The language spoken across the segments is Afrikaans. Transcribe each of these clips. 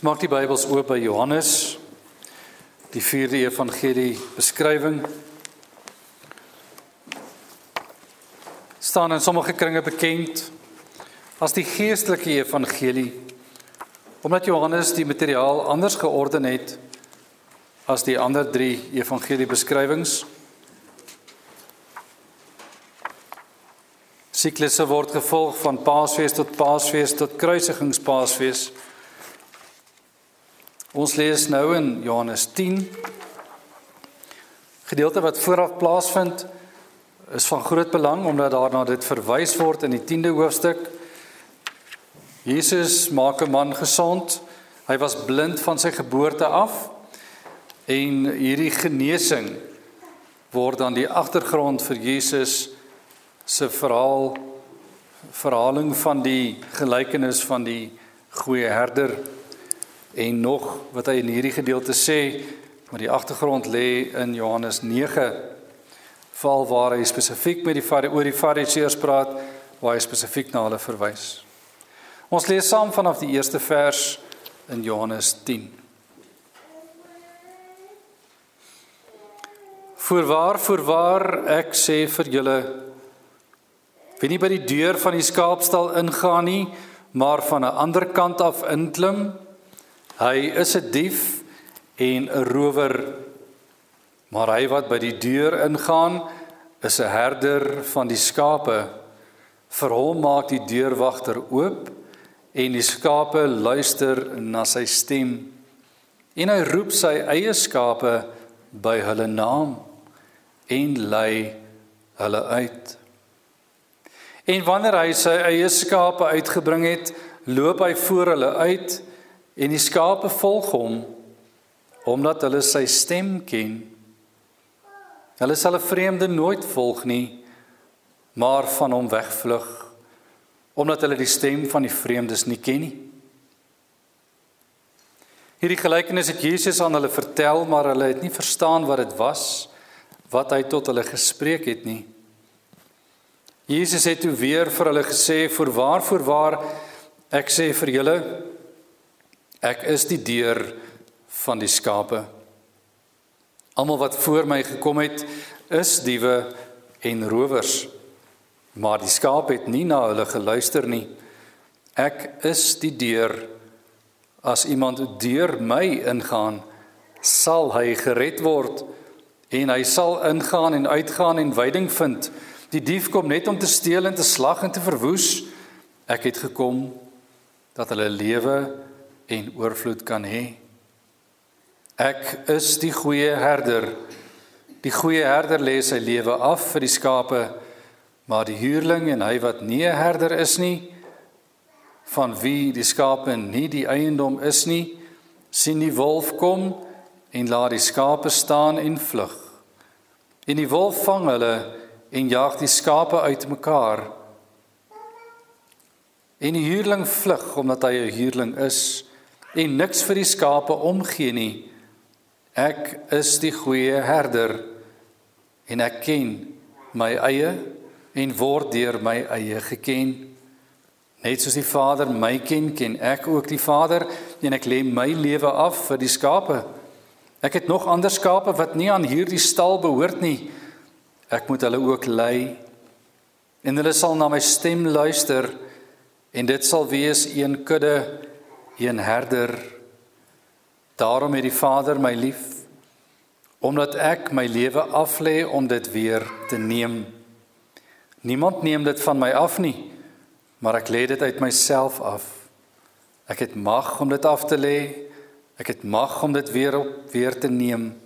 Ons maak die Bybels oop by Johannes, die 4de evangelie beskrywing. Staan in sommige kringe bekend as die geestelike evangelie, omdat Johannes die materiaal anders georden het as die ander 3 evangelie beskrywings. Siklusse word gevolg van Paasfees tot kruisigingspaasfees. Ons lees nou in Johannes 10. Gedeelte wat vooraf plaasvind is van groot belang, omdat daarna dit verwys word in die 10de hoofstuk. Jesus maak 'n man gesond. Hy was blind van sy geboorte af. En hierdie genesing word dan die agtergrond vir Jesus se verhaling van die gelykenis van die goeie herder. En nog wat hy in hierdie gedeelte sê, maar die agtergrond lê in Johannes 9, val waar hy spesifiek met oor die Fariseërs praat, waar hy spesifiek na hulle verwys. Ons lees saam vanaf die eerste vers in Johannes 10. Voorwaar, ek sê vir julle, wie nie by die deur van die skaapstal ingaan nie, maar van 'n ander kant af inklim, hy is 'n dief en 'n rower, maar hy wat by die deur ingaan, is 'n herder van die skape. Vir hom maak die deurwagter oop, en die skape luister na sy stem. En hy roep sy eie skape by hulle naam, en lei hulle uit. En wanneer hy sy eie skape uitgebring het, loop hy voor hulle uit, en die skape volg hom, omdat hulle sy stem ken. Hulle sal 'n vreemde nooit volg nie, maar van hom wegvlug, omdat hulle die stem van die vreemdes nie ken nie. Hierdie gelykenis het Jesus aan hulle vertel, maar hulle het nie verstaan wat dit was, wat hy tot hulle gespreek het nie. Jesus het toe weer vir hulle gesê, voorwaar, ek sê vir julle, ek is die deur van die skape. Almal wat voor my gekom het, is diewe en rowers, maar die skaap het nie na hulle geluister nie. Ek is die deur. As iemand deur my ingaan, sal hy gered word, en hy sal ingaan en uitgaan en veiding vind. Die dief kom net om te steel en te slag en te verwoes. Ek het gekom dat hulle lewe en oorvloed kan hê. Ek is die goeie herder. Die goeie herder lê sy lewe af vir die skape, maar die huurling en hy wat nie 'n herder is nie, van wie die skape nie die eiendom is nie, sien die wolf kom en laat die skape staan en vlug. En die wolf vang hulle en jaag die skape uit mekaar. En die huurling vlug omdat hy 'n huurling is en niks vir die skape omgee nie. Ek is die goeie herder en ek ken my eie en word deur my eie geken. Net soos die Vader my ken, ken ek ook die Vader en ek lê my lewe af vir die skape. Ek het nog ander skape wat nie aan hierdie stal behoort nie. Ek moet hulle ook lei, en hulle sal na my stem luister, en dit sal wees een kudde, een herder. Daarom het die Vader my lief, omdat ek my lewe aflê om dit weer te neem. Niemand neem dit van my af nie, maar ek lê dit uit myself af. Ek het mag om dit af te lê, ek het mag om dit weer te neem.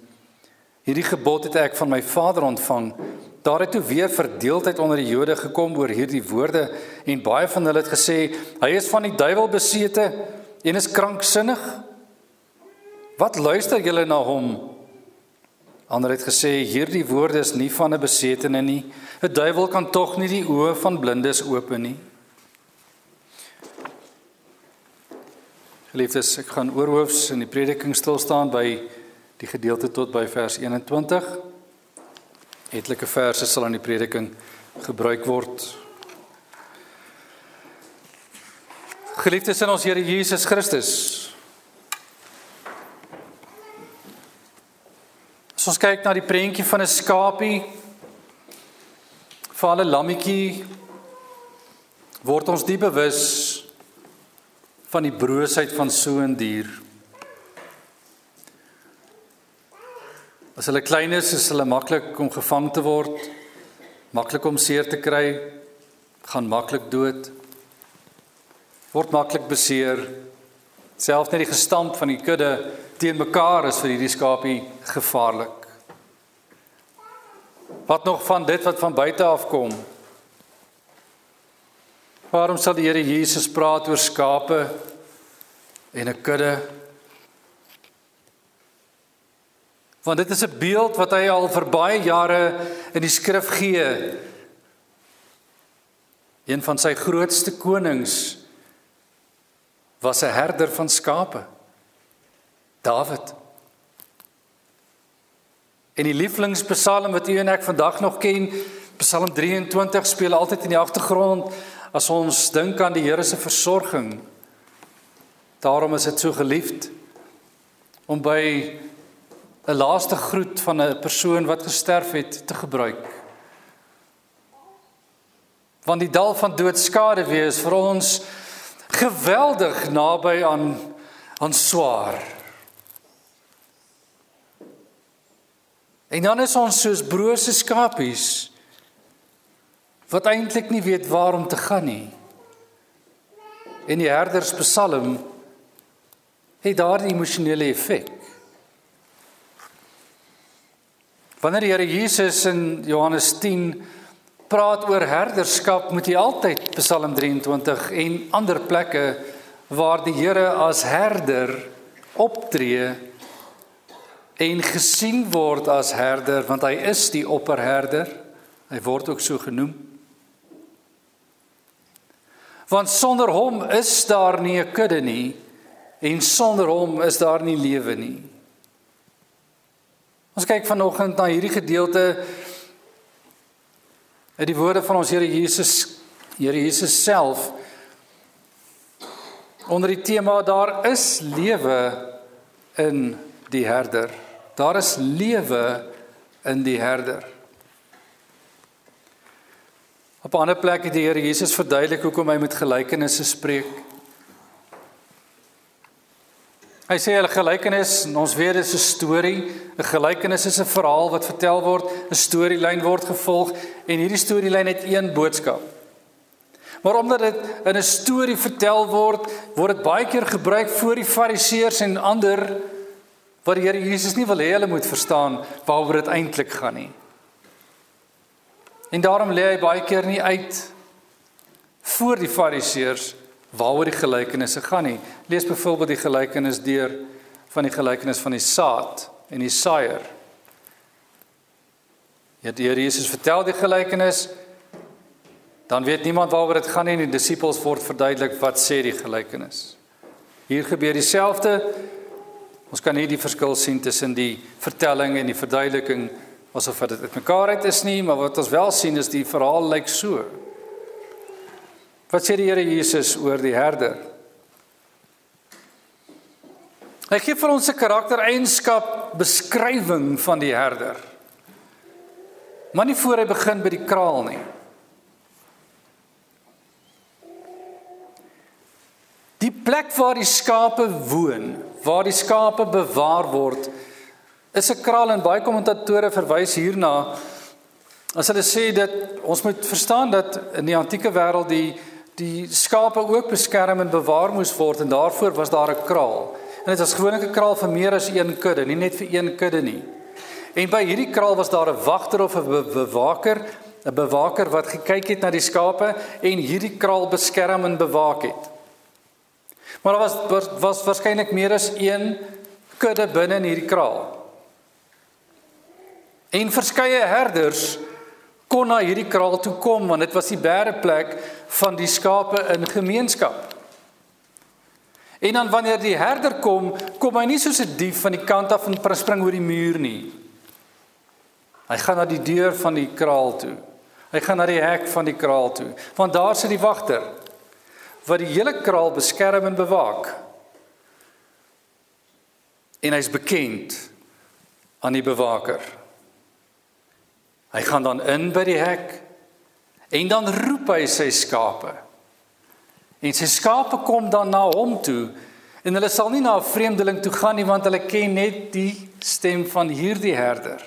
Hierdie gebod het ek van my Vader ontvang. Daar het toe weer verdeeldheid onder die Jode gekom oor hierdie woorde, en baie van hulle het gesê, hy is van die duiwel besete en is kranksinnig. Wat luister julle na hom? Ander het gesê, hierdie woorde is nie van 'n besetene nie. 'n Duiwel kan tog nie die oë van blindes open nie. Geliefdes, ek gaan oorhoofs in die prediking stil staan by die gedeelte tot by vers 21. Etlike verse sal in die prediking gebruik word. Geliefdes in ons Here Jesus Christus, As ons kyk na die prentjie van 'n skapie, vir 'n lammetjie, word ons diep bewus van die broosheid van so 'n dier. As hulle klein is hulle maklik om gevang te word, maklik om seer te kry, gaan maklik dood, word maklik beseer. Selfs net die gestamp van die kudde teen mekaar is vir hierdie skapie gevaarlik. Wat nog van dit wat van buite afkom? Waarom sal die Here Jesus praat oor skape en 'n kudde? Want dit is 'n beeld wat hy al vir baie jare in die skrif gee. Een van sy grootste konings was 'n herder van skape, Dawid. En die lievelingspsalm wat u en ek vandag nog ken, Psalm 23, speel altyd in die agtergrond as ons dink aan die Here se versorging. Daarom is dit so geliefd om by 'n laaste groet van 'n persoon wat gesterf het te gebruik. Want die dal van doodskade is vir ons geweldig naby aan swaar. En dan is ons soos brose skapies wat eintlik nie weet waar om te gaan nie. En die herderspsalm het daardie emosionele effek. Wanneer die Here Jesus in Johannes 10 praat oor herderskap, moet jy altyd Psalm 23 en ander plekke waar die Here as herder optree en gesien word as herder, want hy is die opperherder, hy word ook so genoem. Want sonder hom is daar nie 'n kudde nie, en sonder hom is daar nie lewe nie. Ons kyk vanoggend na hierdie gedeelte uit die woorde van ons Here Jesus self, onder die tema, daar is lewe in die herder. Daar is lewe in die herder. Op 'n ander plek het die Here Jesus verduidelik hoekom hy met gelykenisse spreek. Hy sê 'n gelykenis, en ons weet dit is 'n storie. 'n Gelykenis is 'n verhaal wat vertel word, 'n storielyn word gevolg, en hierdie storielyn het een boodskap. Maar omdat dit in 'n storie vertel word dit baie keer gebruik voor die Fariseërs en ander wat die Here Jesus nie wil hê hulle moet verstaan waaroor dit eintlik gaan nie. En daarom lê hy baie keer nie uit voor die Fariseërs waaroor die gelykenisse gaan nie. Lees byvoorbeeld die gelykenis deur van die gelykenis van die saad en die saaier. Die Here Jesus vertel die gelykenis, dan weet niemand waaroor dit gaan nie, en die disippels word verduidelik wat sê die gelykenis. Hier gebeur dieselfde. Ons kan nie die verskil sien tussen die vertelling en die verduideliking asof dit uitmekaar uit is nie, maar wat ons wel sien is die verhaal lyk so. Wat sê die Here Jesus oor die herder? Hy gee vir ons 'n karaktereienskap beskrywing van die herder. Maar nie voor hy begin by die kraal nie. Die plek waar die skape woon, waar die skape bewaar word, is 'n kraal, en baie kommentatore verwys hierna as hulle sê dat ons moet verstaan dat in die antieke wêreld die skape ook beskerm en bewaar moes word, en daarvoor was daar 'n kraal. En dit was gewoonlik 'n kraal vir meer as een kudde, nie net vir een kudde nie. En by hierdie kraal was daar 'n wagter of 'n bewaker wat gekyk het na die skape en hierdie kraal beskerm en bewaak het. Maar daar was waarskynlik meer as een kudde binne in hierdie kraal. En verskeie herders kon na hierdie kraal toe kom, want dit was die bereplek van die skape in gemeenskap. En dan wanneer die herder kom hy nie soos 'n dief van die kant af en spring oor die muur nie. Hy gaan na die deur van die kraal toe. Hy gaan na die hek van die kraal toe, want daar sit die wagter wat die hele kraal beskerm en bewaak. En hy's bekend aan die bewaker. Hy gaan dan in by die hek en dan roep hy sy skape. En sy skape kom dan na hom toe en hulle sal nie na 'n vreemdeling toe gaan nie want hulle ken net die stem van hierdie herder.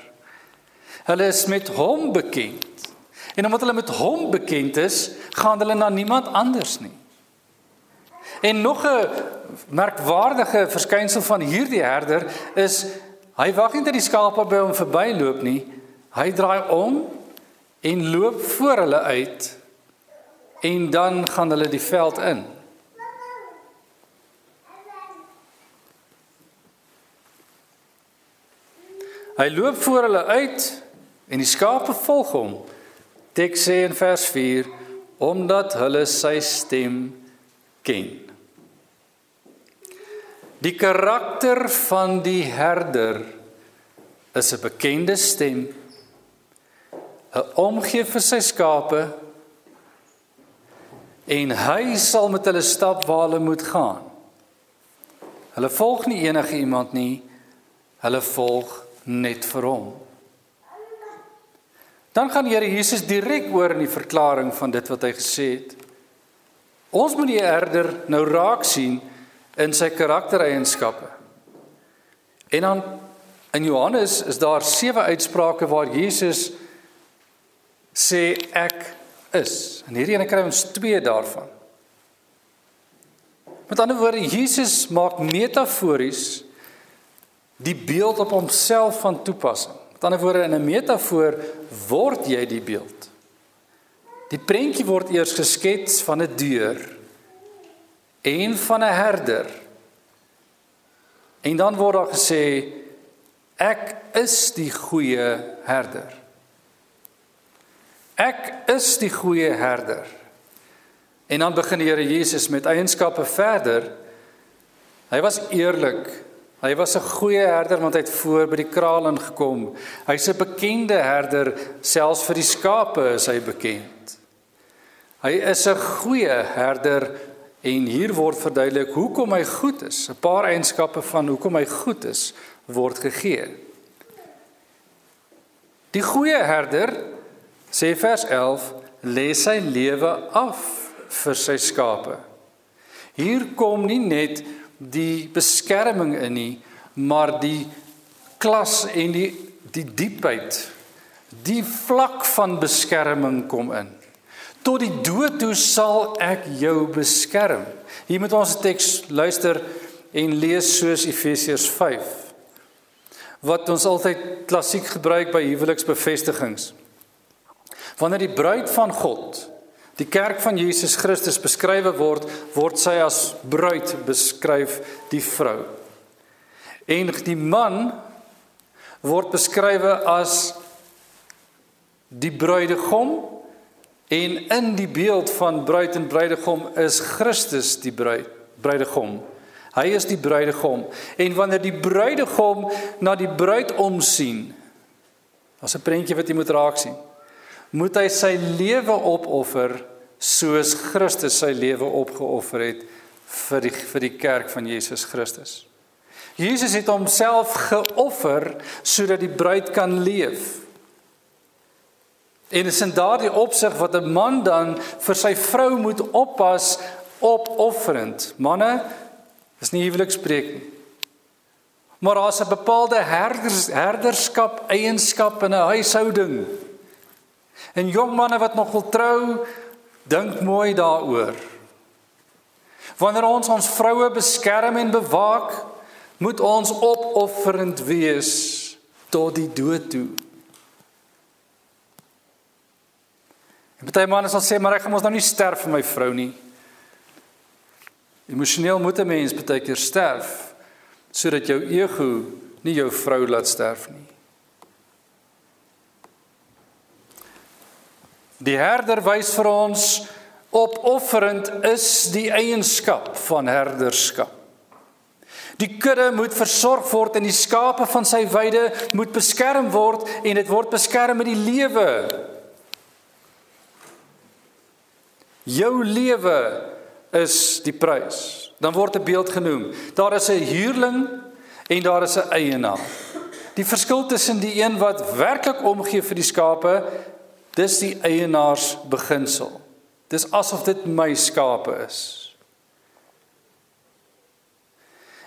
Hulle is met hom bekend. En omdat hulle met hom bekend is, gaan hulle na niemand anders nie. En nog 'n merkwaardige verskynsel van hierdie herder is, hy wag nie dat die skape by hom verbyloop nie. Hy draai om en loop voor hulle uit en dan gaan hulle die veld in. Hy loop voor hulle uit en die skape volg hom. Teks sê in vers 4, omdat hulle sy stem ken. Die karakter van die herder is 'n bekende stem, 'n omgee vir sy skape, en hy sal met hulle stap waar hulle moet gaan. Hulle volg nie enige iemand nie, hulle volg net vir hom. Dan gaan Here Jesus direk oor in die verklaring van dit wat hy gesê het. Ons moet die herder nou raak sien in sy karaktereienskappe. En dan in Johannes is daar 7 uitsprake waar Jesus sê ek is. En hierdie ene kry ons 2 daarvan. Met ander woorde, Jesus maak metafories die beeld op homself van toepassing. Met ander woorde, in 'n metafoor word jy die beeld. Die prentjie word eers geskets van 'n deur en van 'n herder. En dan word daar gesê, ek is die goeie herder. Ek is die goeie herder. En dan begin die Here Jesus met eienskappe verder. Hy was eerlik. Hy was 'n goeie herder want hy het voor by die kraal ingekom. Hy's 'n bekende herder, selfs vir die skape is hy bekend. Hy is 'n goeie herder en hier word verduidelik hoekom hy goed is. 'n Paar eienskappe van hoekom hy goed is word gegee. Die goeie herder, sê vers 11, lê sy lewe af vir sy skape. Hier kom nie net die beskerming in nie, maar die klas en die diepheid, die vlak van beskerming kom in. Tot die dood toe sal ek jou beskerm. Hier moet ons 'n teks luister en lees soos Efesiërs 5, wat ons altyd klassiek gebruik by huweliksbevestigings. Wanneer die bruid van God, die kerk van Jesus Christus beskrywe word, word sy as bruid beskryf die vrou. En die man word beskrywe as die bruidegom, en in die beeld van bruid en bruidegom is Christus die bruidegom. Hy is die bruidegom. En wanneer die bruidegom na die bruid omsien, as 'n prentjie wat jy moet raak sien, moet hy sy lewe opoffer soos Christus sy lewe opgeoffer het vir die kerk van Jesus Christus. Jesus het homself geoffer sodat die bruid kan leef. En is in daardie opsig wat 'n man dan vir sy vrou moet oppas, opofferend. Manne, dis nie huwelikspreek nie. Maar daar's 'n bepaalde herderskap, eienskap in 'n huishouding. En jong manne wat nog wil trou, dink mooi daaroor. Wanneer ons vroue beskerm en bewaak, moet ons opofferend wees tot die dood toe. En party manne sal sê, maar ek gaan mos nou nie sterf vir my vrou nie. Emosioneel moet 'n mens baie keer sterf, sodat jou ego nie jou vrou laat sterf nie. Die herder wys vir ons, opofferend is die eienskap van herderskap. Die kudde moet versorg word en die skape van sy weide moet beskerm word en dit word beskerm met die lewe. Jou lewe is die prys. Dan word 'n beeld genoem. Daar is 'n huurling en daar is 'n eienaar. Die verskil tussen die een wat werklik omgee vir die skape, dis die eienaarsbeginsel. Dis asof dit my skape is.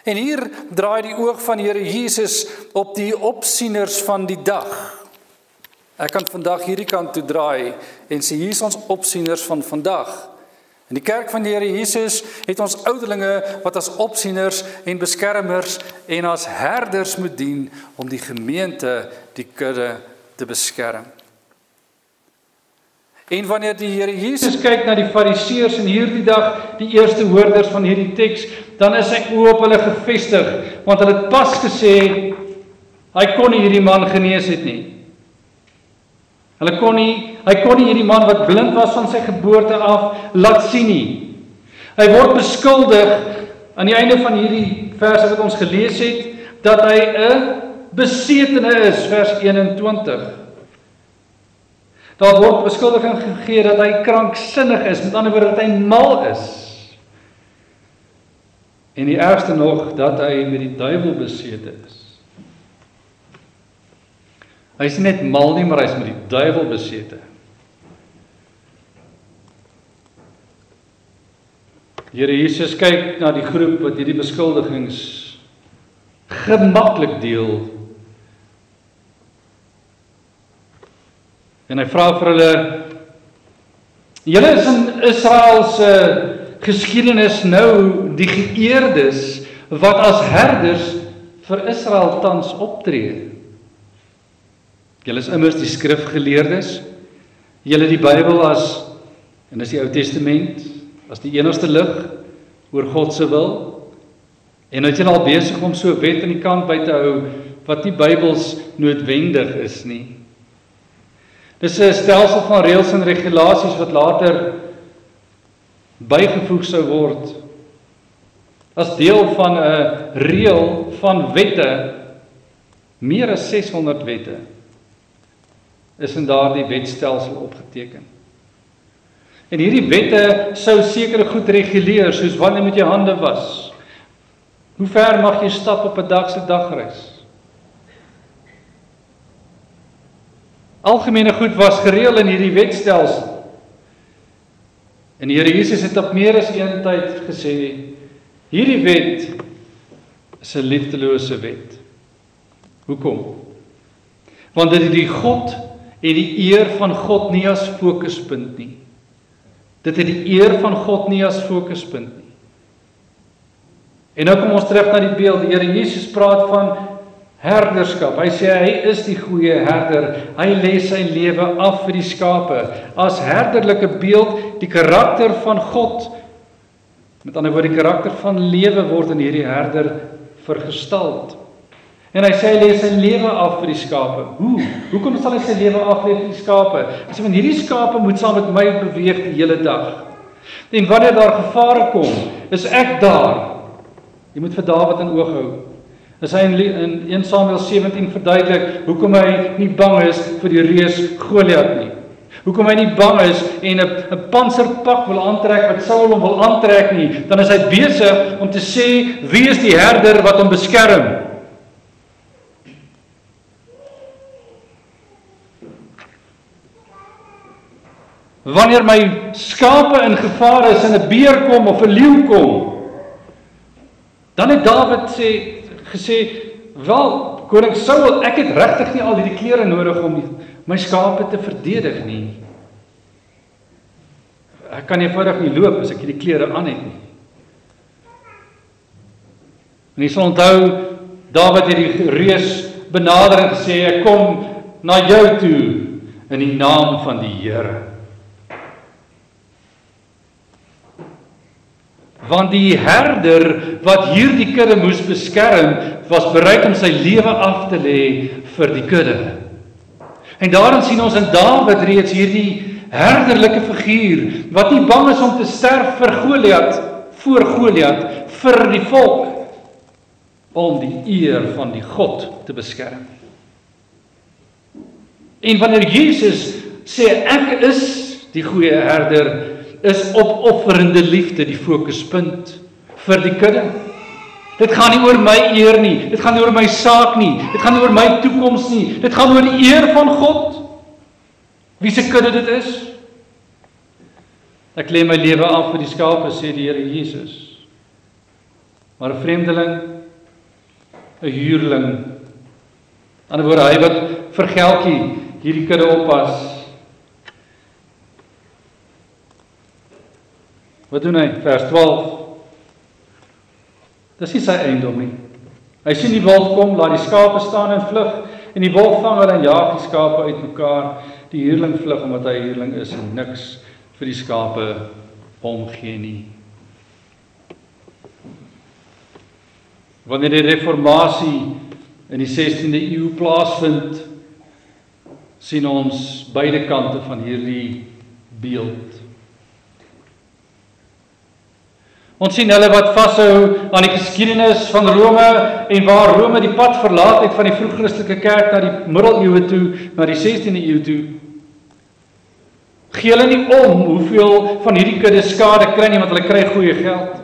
En hier draai die oog van die Here Jesus op die opsieners van die dag. Ek kan vandag hierdie kant toe draai en sê hier is ons opsieners van vandag. In die kerk van die Here Jesus het ons ouderlinge wat as opsieners en beskermers en as herders moet dien om die gemeente, die kudde te beskerm. En wanneer die Here Jesus kyk na die Fariseërs in hierdie dag, die eerste hoorders van hierdie teks, dan is sy oë op hulle gefestig, want hulle het pas gesê, hy kon nie hierdie man genees het nie. Hy kon nie hierdie man wat blind was van sy geboorte af, laat sien nie. Hy word beskuldig, aan die einde van hierdie verse wat ons gelees het, dat hy 'n besetene is, vers 21. Daar word beskuldiging gegee dat hy kranksinnig is, met ander woorde dat hy mal is. En die ergste nog, dat hy met die duiwel besete is. Hy is nie net mal nie, maar hy is met die duiwel besete. Die Here Jesus kyk na die groep wat hierdie beskuldigings gemaklik deel. En hy vra vir hulle, julle is in Israel se geskiedenis nou die geëerdes wat as herders vir Israel tans optree. Julle is immers die skrifgeleerdes, julle die Bybel as, en dis die Ou Testament, as die enigste lig oor God se wil, en het julle al besig om so 'n wet aan die kant by te hou, wat nie Bybels noodwendig is nie. Dis 'n stelsel van reëls en regulasies wat later bygevoeg sou word as deel van 'n reël van wette, meer as 600 wette is in daardie wetstelsel opgeteken. En hierdie wette sou sekere goed reguleer, soos wanneer moet jy hande was? Hoe ver mag jy stap op 'n dag se dagreis? Algemene goed was gereël in hierdie wetstelsel. En die Here Jesus het op meer as een tyd gesê, hierdie wet is 'n liefdelose wet. Hoekom? Want dit het die God en die eer van God nie as fokuspunt nie. Dit het die eer van God nie as fokuspunt nie. En nou kom ons terug na die beeld. Die Here Jesus praat van herderskap. Hy sê hy is die goeie herder. Hy lê sy lewe af vir die skape. As herderlike beeld, die karakter van God, met ander woorde die karakter van lewe word in hierdie herder vergestald. En hy sê hy lê sy lewe af vir die skape. Hoekom sal hy sy lewe af lê vir die skape? Hy sê want hierdie skape moet saam met my beweeg die hele dag. En wanneer daar gevare kom, is ek daar. Jy moet vir Dawid in oog hou. As hy in 1 Samuel 17 verduidelik hoekom hy nie bang is vir die reus Goliat nie. Hoekom hy nie bang is en 'n panserpak wil aantrek wat Saul hom wil aantrek nie, dan is hy besig om te sê wie is die herder wat hom beskerm? Wanneer my skape in gevaar is en 'n beer kom of 'n leeu kom, dan het Dawid gesê, wel, koning Saul, ek het regtig nie al hierdie klere nodig om my skape te verdedig nie. Ek kan eenvoudig nie loop as ek hierdie klere aan het nie. En jy sal onthou, Dawid het die reus benader en gesê, ek kom na jou toe in die naam van die Here. Want die herder wat hierdie kudde moes beskerm, was bereid om sy lewe af te lê vir die kudde. En daarin sien ons in Dawid reeds hierdie herderlike figuur, wat nie bang is om te sterf vir voor Goliat, vir die volk, om die eer van die God te beskerm. En wanneer Jesus sê, ek is die goeie herder, is opofferende liefde die fokuspunt vir die kudde. Dit gaan nie oor my eer nie, dit gaan nie oor my saak nie, dit gaan nie oor my toekoms nie, dit gaan oor die eer van God. Wie se kudde dit is? Ek lê my lewe af vir die skape, sê die Here Jesus. Maar 'n vreemdeling, 'n huurling, aan die ander woorde, hy wat vir geldjie hierdie kudde oppas. Wat doen hy? Vers 12. Dis nie sy eiendom nie. Hy sien die wolf kom, laat die skape staan en vlug, en die wolf vang hulle en jaag die skape uitmekaar. Die huurling vlug omdat hy 'n huurling is en niks vir die skape omgee nie. Wanneer die reformatie in die 16de eeu plaasvind, sien ons beide kante van hierdie beeld. Ons sien hulle wat vashou aan die geskiedenis van Rome en waar Rome die pad verlaat het van die vroeg-Christelike kerk na die middeleeue toe, na die 16de eeu toe. Gee hulle nie om hoeveel van hierdie kudde skade kry nie, want hulle kry goeie geld.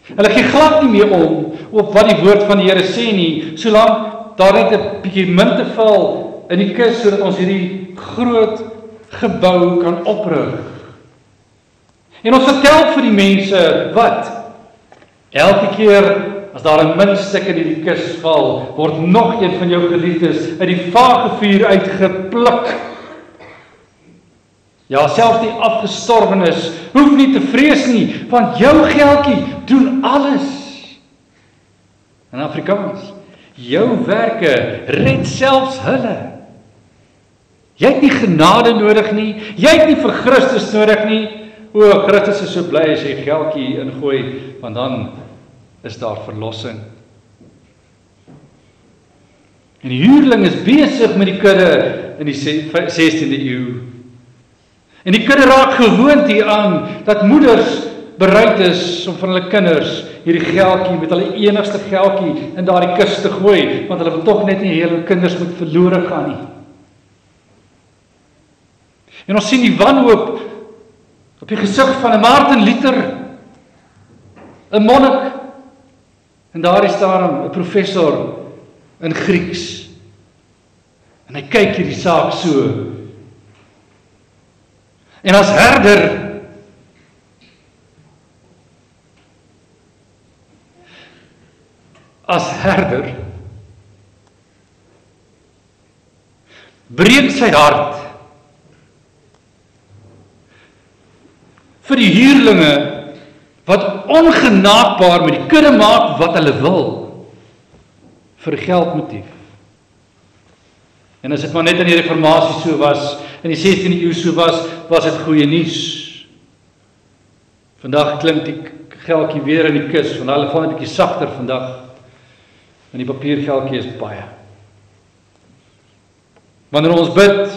Hulle gee glad nie meer om op wat die woord van die Here sê nie, solank daar net 'n bietjie munte val in die kus sodat ons hierdie groot gebou kan oprig. En ons vertel vir die mense wat? Elke keer as daar 'n muntstuk in die kus val, word nog een van jou geliefdes uit die vage vuur uitgepluk. Ja, selfs die afgestorwenes hoef nie te vrees nie, want jou geldjie doen alles. In Afrikaans, jou werke red selfs hulle. Jy het nie genade nodig nie, jy het nie vir Christus nodig nie. O, Christus is so bly as jy geldjie ingooi, want dan is daar verlossing. En die huurling is besig met die kudde in die 16de eeu. En die kudde raak gewoond hieraan dat moeders bereid is om van hulle kinders hierdie geldjie met hulle enigste geldjie in daardie kus te gooi, want hulle wil tog net nie hulle kinders moet verlore gaan nie. En ons sien die wanhoop op die gesig van 'n Martin Luther, 'n monnik, en daar is daar 'n professor in Grieks. En hy kyk hierdie saak so. En as herder breek sy hart vir die huurlinge wat ongenaakbaar met die kudde maak wat hulle wil vir geldmotief. En as dit maar net in die reformatie so was, in die 16de eeu so was dit goeie nuus. Vandag klink die geldjie weer in die kus, want hulle val net 'n bietjie sagter vandag. En die papiergeldjie is baie. Wanneer ons bid,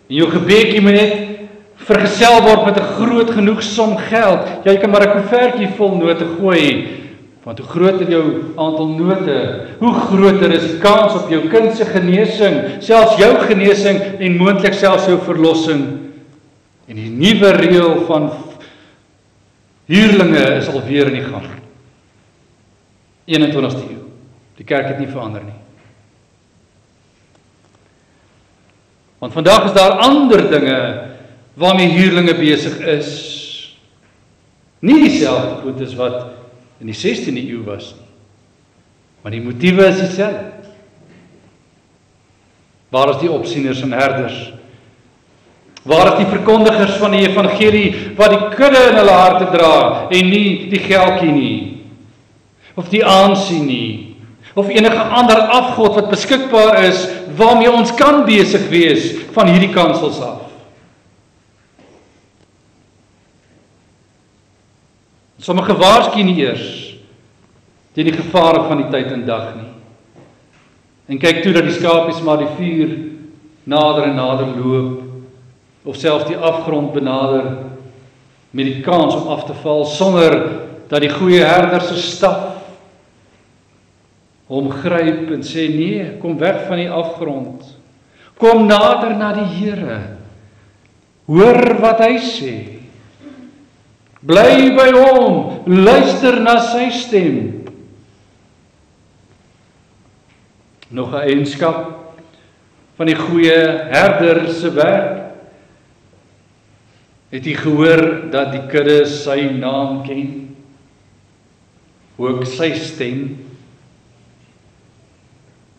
en jou gebedjie moet net vergesel word met 'n groot genoeg som geld, jy kan maar 'n koevertjie vol note gooi, want hoe groter jou aantal note, hoe groter is die kans op jou kind se genesing, selfs jou genesing en moontlik selfs jou verlossing. En die nuwe reël van huurlinge is alweer in die gang. 21ste eeu. Die kerk het nie verander nie. Want vandag is daar ander dinge waarmee huurlinge besig is. Nie dieselfde goed as wat in die 16de eeu was nie. Maar die motiewe is dieselfde. Waar is die opsieners en herders? Waar is die verkondigers van die evangelie wat die kudde in hulle harte dra en nie die geldjie nie? Of die aansien nie? Of enige ander afgod wat beskikbaar is waarmee ons kan besig wees van hierdie kansels af? Sommige waarsku nie eers teen die gevare van die tyd en dag nie. En kyk toe dat die skapies maar die vuur nader en nader loop, of selfs die afgrond benader met die kans om af te val, sonder dat die goeie herder se staf hom gryp en sê, nee, kom weg van die afgrond. Kom nader na die Here. Hoor wat hy sê. Bly by hom, luister na sy stem. Nog 'n eienskap van die goeie herder se werk. Het jy gehoor dat die kudde sy naam ken? Ook sy stem.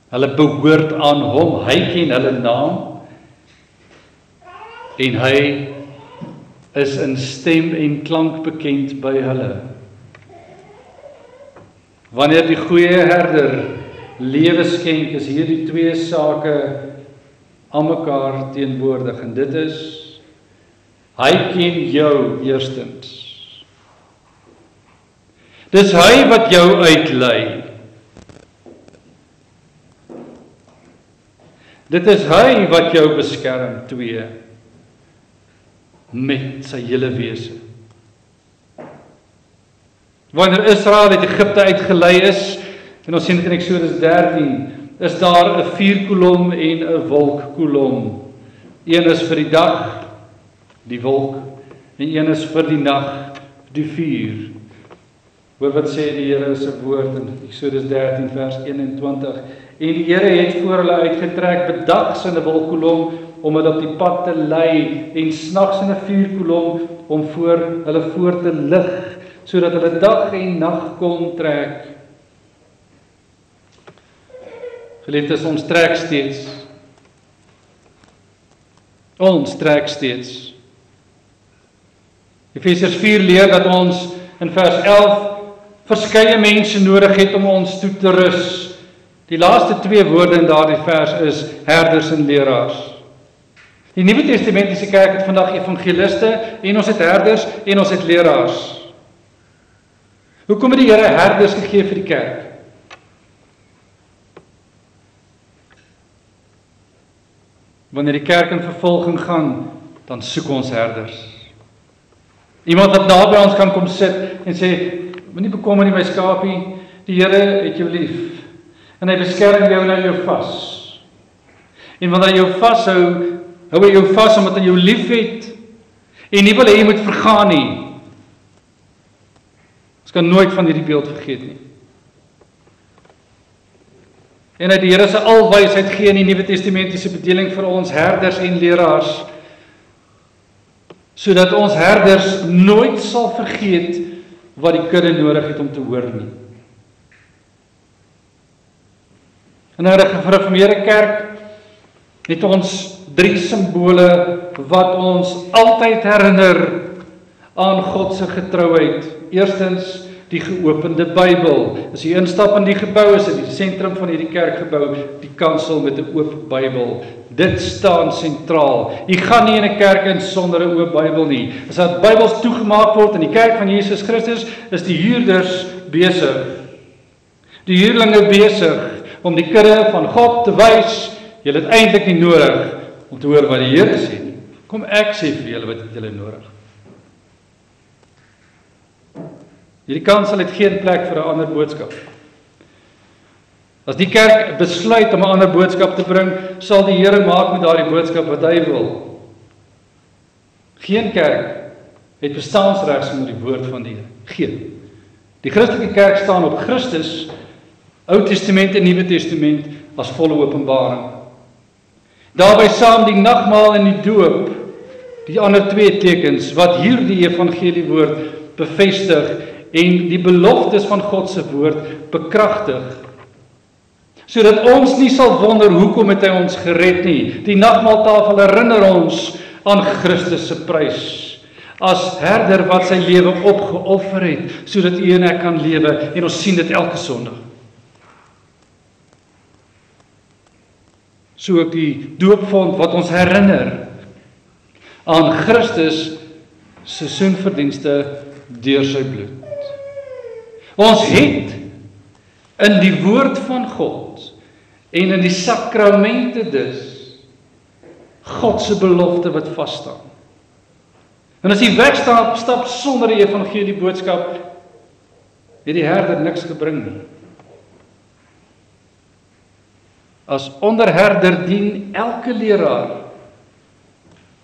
Hulle behoort aan hom, hy ken hulle naam. En hy is in stem en klank bekend by hulle. Wanneer die goeie herder lewe skenk, is hierdie twee sake aan mekaar teenwoordig. En dit is, hy ken jou eerstens. Dis hy wat jou uitlei. Dit is hy wat jou beskerm, 2, met sy hele wese. Wanneer Israel uit Egipte uitgelei is, en ons sien dit in Eksodus 13, is daar 'n vuurkolom en 'n wolkkolom. Een is vir die dag, die wolk, en een is vir die nag, die vuur. Hoor wat sê die Here se woord in Eksodus 13 vers 21. En die Here het voor hulle uitgetrek bedags in 'n wolkkolom om hulle op die pad te lei en snags in 'n vuurkolom om voor hulle voor te lig, sodat hulle dag en nag kon trek. Geliefdes, ons trek steeds. Ons trek steeds. Efesiërs 4 leer dat ons in vers 11 verskeie mense nodig het om ons toe te rus. Die laaste 2 woorde in daardie vers is herders en leraars. Die Nuwe Testamentiese kerk het vandag evangeliste en ons het herders en ons het leraars. Hoekom het die Here herders gegee vir die kerk? Wanneer die kerk in vervolging gaan, dan soek ons herders. Iemand wat naby ons kan kom sit en sê, moenie bekommer nie my skapie, die Here het jou lief. En hy beskerm jou en hou jou vas. En wanneer hy jou vashou, hou hy jou vas omdat hy jou lief het en nie wil hê jy moet vergaan nie. Ons kan nooit van hierdie beeld vergeet nie. En uit die Here se alwysheid gee in die Nuwe Testamentiese bedeling vir ons herders en leraars, sodat ons herders nooit sal vergeet wat die kudde nodig het om te hoor nie. In 'n gereformeerde kerk het ons 3 simbole wat ons altyd herinner aan God se getrouheid. Eerstens, die geopende Bybel. As jy instap in die gebou, is dit die sentrum van hierdie kerkgebou, die kansel met 'n oop Bybel. Dit staan sentraal. Jy gaan nie in 'n kerk in sonder 'n oop Bybel nie. As dat Bybels toegemaak word in die kerk van Jesus Christus, is die huurders besig. Die huurlinge besig om die kudde van God te wys, julle het eintlik nie nodig om te hoor wat die Here sê nie. Kom ek sê vir julle wat julle nodig. Hierdie kansel het geen plek vir 'n ander boodskap. As die kerk besluit om 'n ander boodskap te bring, sal die Here maak met daardie boodskap wat hy wil. Geen kerk het bestaansreg sonder die woord van die Here. Geen. Die Christelike kerk staan op Christus, Ou Testament en Nuwe Testament, as volle openbaring. Daarby saam die nagmaal en die doop, die ander 2 tekens wat hierdie evangelie woord bevestig en die beloftes van God se woord bekragtig, sodat ons nie sal wonder hoekom het hy ons gered nie. Die nagmaaltafel herinner ons aan Christus se prys, as herder wat sy lewe opgeoffer het, sodat u en ek kan lewe, en ons sien dit elke Sondag. So ook die doopfont wat ons herinner aan Christus se soenverdienste deur sy bloed. Ons het in die woord van God en in die sakramente dus God se belofte wat vas staan. En as jy wegstap sonder die evangelie boodskap, het die herder niks gebring nie. As onderherder dien elke leraar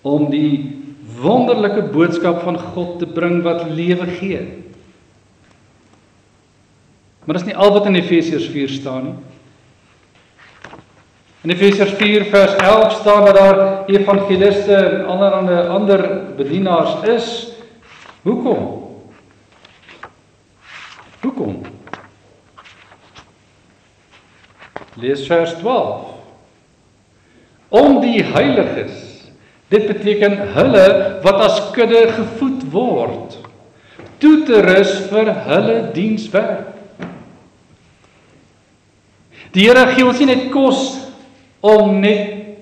om die wonderlike boodskap van God te bring wat lewe gee. Maar dis nie al wat in Efesiërs 4 staan nie. In Efesiërs 4 vers 11 staan dat daar evangeliste en allerhande ander bedienaars is. Hoekom? Hoekom? Lees vers 12. Om die heiliges, dit beteken hulle wat as kudde gevoed word, toe te rus vir hulle dienswerk. Die Here gee ons nie net kos om net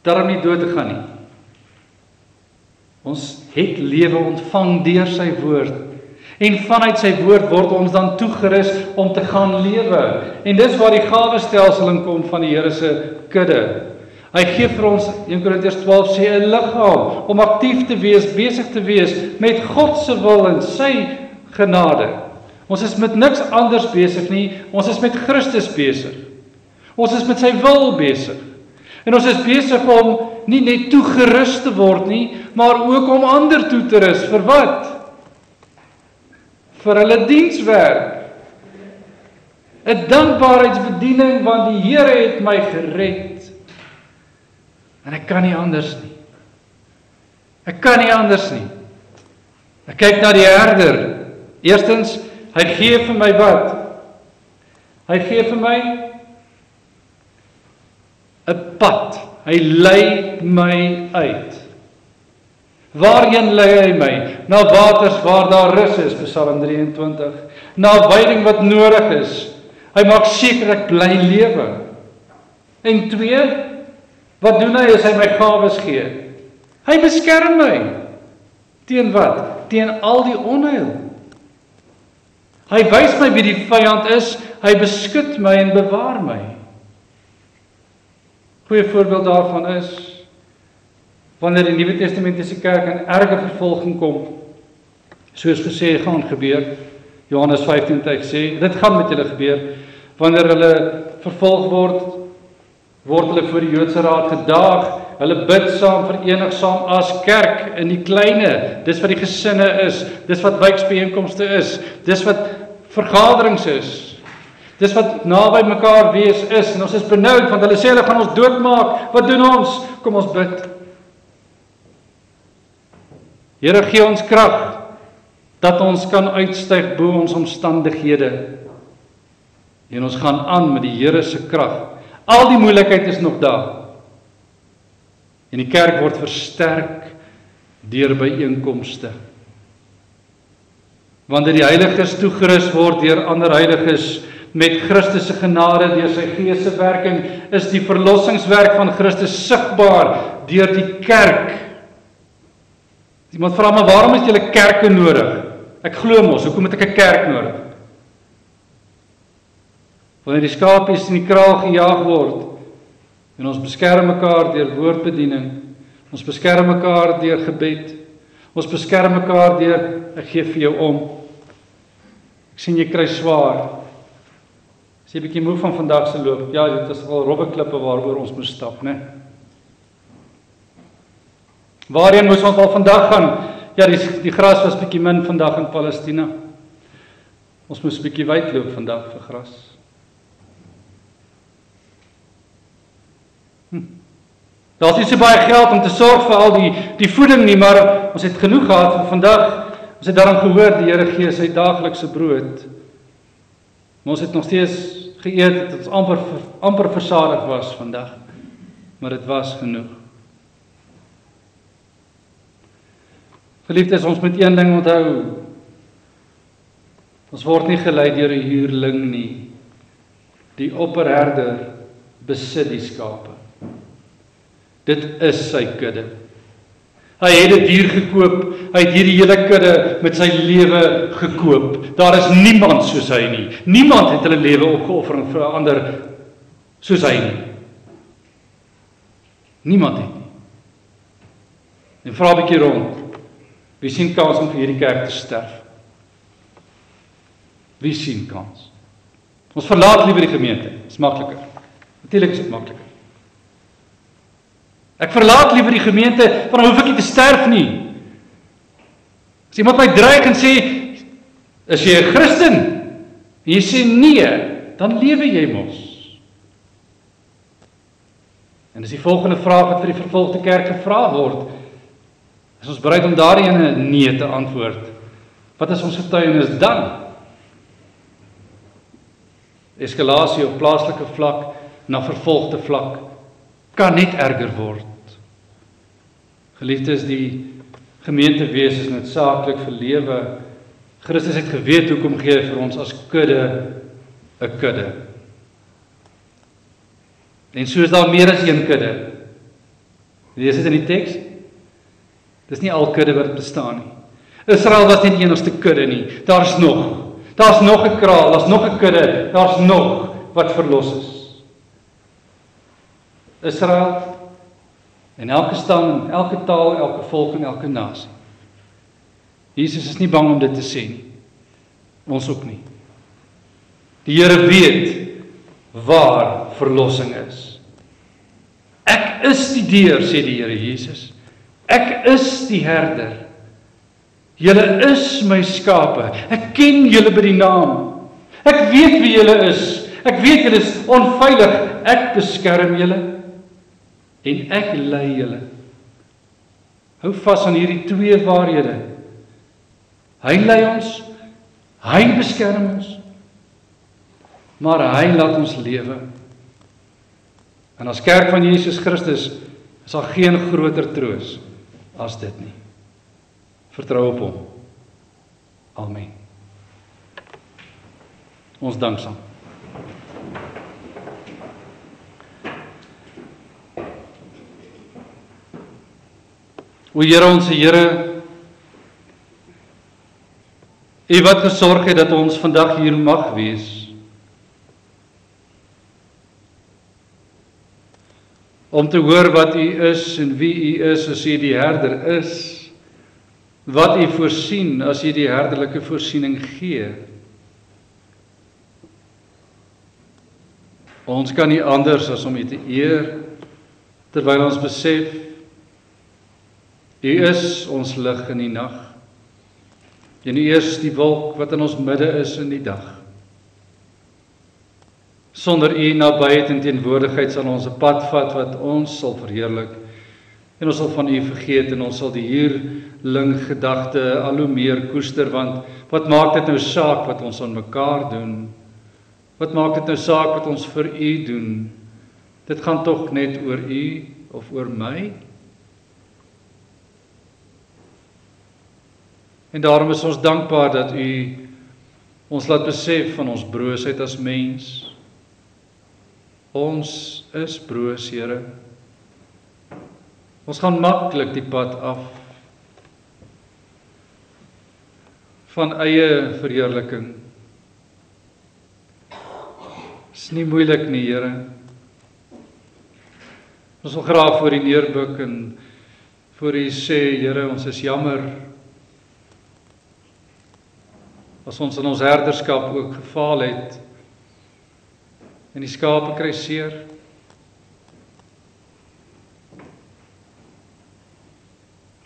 daarom nie dood te gaan nie. Ons het lewe ontvang deur sy woord. En vanuit sy woord word ons dan toegerus om te gaan lewe. En dis waar die gawestelsel in kom van die Here se kudde. Hy gee vir ons, 1 Korintiërs 12 sê, 'n liggaam om aktief te wees, besig te wees met God se wil en sy genade. Ons is met niks anders besig nie, ons is met Christus besig. Ons is met sy wil besig. En ons is besig om nie net toegerus te word nie, maar ook om ander toe te rus. Vir wat? Vir hulle dienswerk. 'n dankbaarheidsbediening, want die Here het my gered. En ek kan nie anders nie. Ek kan nie anders nie. Ek kyk na die herder. Eerstens, hy gee vir my wat? Hy gee vir my 'n pad. Hy lei my uit. Waarheen lei hy my? Na waters waar daar rus is, Psalm 23. Na veiding wat nodig is. Hy maak seker ek bly lewe. En 2, wat doen hy as hy my gawes gee? Hy beskerm my. Teen wat? Teen al die onheil. Hy wys my wie die vyand is, hy beskud my en bewaar my. Goeie voorbeeld daarvan is, wanneer die Nuwe Testamentiese kerk in erge vervolging kom, soos gesê gaan gebeur, Johannes 15 sê, dit gaan met julle gebeur, wanneer hulle vervolg word hulle voor die Joodse raad gedaag, hulle bid saam, verenig saam as kerk in die kleine, dis wat die gesinne is, dis wat wijksbijeenkomste is, dis wat vergaderings is, dis wat naby mekaar wees is, en ons is benoud, want hulle sê hulle gaan ons doodmaak, wat doen ons? Kom ons bid. Here, gee ons krag, dat ons kan uitstyg bo ons omstandighede, en ons gaan aan met die Here se krag. Al die moeilikheid is nog daar, en die kerk word versterk deur byeenkomste. Wanneer die heiliges toegerus word deur ander heiliges, met Christus se genade deur sy Gees se werking, is die verlossingswerk van Christus sigbaar deur die kerk. Iemand vra my, waarom het julle kerke nodig? Ek glo mos, hoekom het ek 'n kerk nodig? Wanneer die skapies in die kraal gejaag word, en ons beskerm mekaar deur woordbediening, ons beskerm mekaar deur gebed, ons beskerm mekaar deur, ek gee vir jou om. Ek sien jy kry swaar. Is jy bietjie moe van vandag se loop? Ja, dit is al robbe klippe waaroor ons moes stap, né? Waarheen moes ons al vandag gaan? Ja, die gras was bietjie min vandag in Palestina. Ons moes bietjie wyd loop vandag vir gras. Daar's nie so baie geld om te sorg vir al die voeding nie, maar ons het genoeg gehad vir vandag. Ons het daarom gehoor, die Here gee sy daaglikse brood. Maar ons het nog steeds geëet, dat ons amper versadig was vandag. Maar dit was genoeg. Geliefdes, ons moet een ding onthou. Ons word nie gelei deur 'n huurling nie. Die opperherder besit die skape. Dit is sy kudde. Hy het dit duur gekoop, hy het hierdie hele kudde met sy lewe gekoop. Daar is niemand soos hy nie. Niemand het hulle lewe opgeoffer en verander soos hy nie. Niemand het nie. En vra 'n bietjie rond. Wie sien kans om vir hierdie kerk te sterf? Wie sien kans? Ons verlaat liewer die gemeente. Dis makliker. Natuurlik is dit makliker. Ek verlaat liewer die gemeente, want dan hoef ek nie te sterf nie. As iemand my dreig en sê, is jy 'n Christen? En jy sê nee, dan lewe jy mos. En dis die volgende vraag wat vir die vervolgde kerk gevra word. Is ons bereid om daardie ene nee te antwoord? Wat is ons getuienis dan? Eskalasie op plaaslike vlak na vervolgde vlak kan net erger word. Geliefdes, die gemeentewese is noodsaaklik vir lewe. Christus het geweet hoekom gee hy vir ons as kudde 'n kudde. En so is daar meer as een kudde. Lees dit in die teks. Dis nie al kudde wat bestaan nie. Israel was nie die enigste kudde nie. Daar's nog 'n kraal, daar's nog 'n kudde, daar's nog wat verlos is. Israel en elke stam, elke taal, elke volk en elke nasie. Jesus is nie bang om dit te sê nie. Ons ook nie. Die Here weet waar verlossing is. Ek is die deur, sê die Here Jesus. Ek is die herder. Julle is my skape. Ek ken julle by die naam. Ek weet wie julle is. Ek weet julle is onveilig. Ek beskerm julle. En ek lei julle. Hou vas aan hierdie twee waarhede. Hy lei ons, hy beskerm ons, maar hy laat ons lewe. En as kerk van Jesus Christus is daar geen groter troos as dit nie. Vertrou op hom. Amen. Ons dank saam. O Here, ons Here, U wat gesorg het dat ons vandag hier mag wees, om te hoor wat U is en wie U is as U die herder is, wat U voorsien as U die herderlike voorsiening gee. Ons kan nie anders as om U te eer, terwyl ons besef, U is ons lig in die nag. En U is die wolk wat in ons midde is in die dag. Sonder U nabyheid en teenwoordigheid sal ons 'n pad vat wat ons sal verheerlik. En ons sal van U vergeet en ons sal die huurling gedagte al hoe meer koester, want wat maak dit nou saak wat ons aan mekaar doen? Wat maak dit nou saak wat ons vir U doen? Dit gaan tog net oor U of oor my? En daarom is ons dankbaar dat U ons laat besef van ons broosheid as mens. Ons is broos, Here. Ons gaan maklik die pad af van eie verheerliking. Is nie moeilik nie, Here. Ons wil graag voor U neerbuk en voor U sê, Here, ons is jammer as ons in ons herderskap ook gefaal het en die skape kry seer.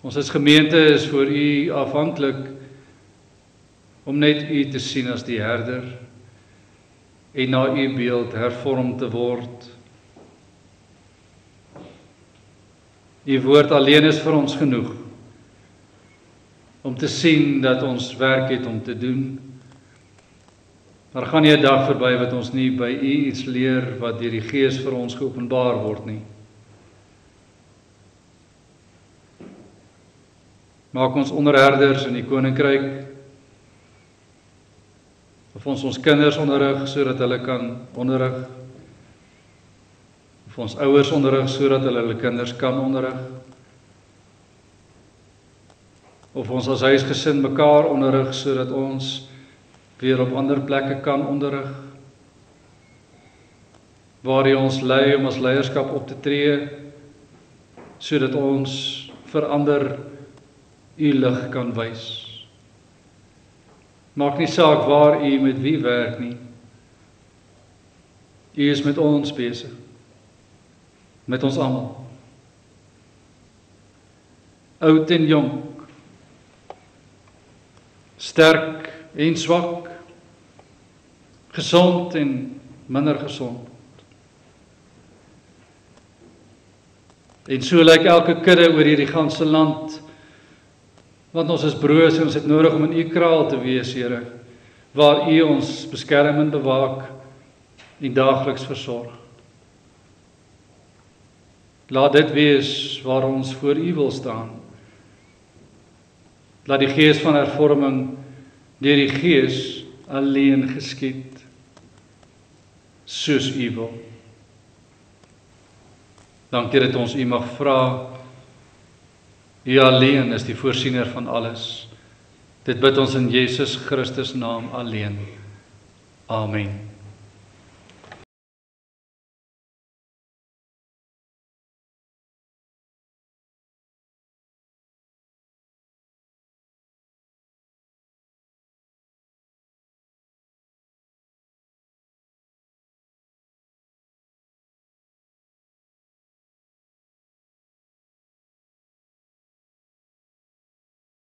Ons as gemeente is voor U afhanklik om net U te sien as die herder en na U beeld hervorm te word. U woord alleen is vir ons genoeg om te sien dat ons werk het om te doen. Maar gaan nie 'n dag verby wat ons nie by U iets leer wat deur die Gees vir ons geopenbaar word nie. Maak ons onderherders in die koninkryk, of ons kinders onderrig sodat hulle kan onderrig, of ons ouers onderrig sodat hulle kinders kan onderrig, of ons as huisgesin mekaar onderrig sodat ons weer op ander plekke kan onderrig, waar U ons lei om as leierskap op te tree, sodat ons verander U lig kan wys. Maak nie saak waar U met wie werk nie. U is met ons besig. Met ons almal. Oud en jong. Sterk en swak. Gesond en minder gesond. En so lyk elke kudde oor hierdie ganse land, want ons is broers en ons het nodig om in u kraal te wees, Here, waar u ons beskerm en bewaak en daagliks versorg. Laat dit wees waar ons voor u wil staan. Laat die gees van hervorming deur die gees alleen geskied, soos u wil. Dankie dat ons u mag vra. U alleen is die voorsiener van alles. Dit bid ons in Jesus Christus naam alleen. Amen.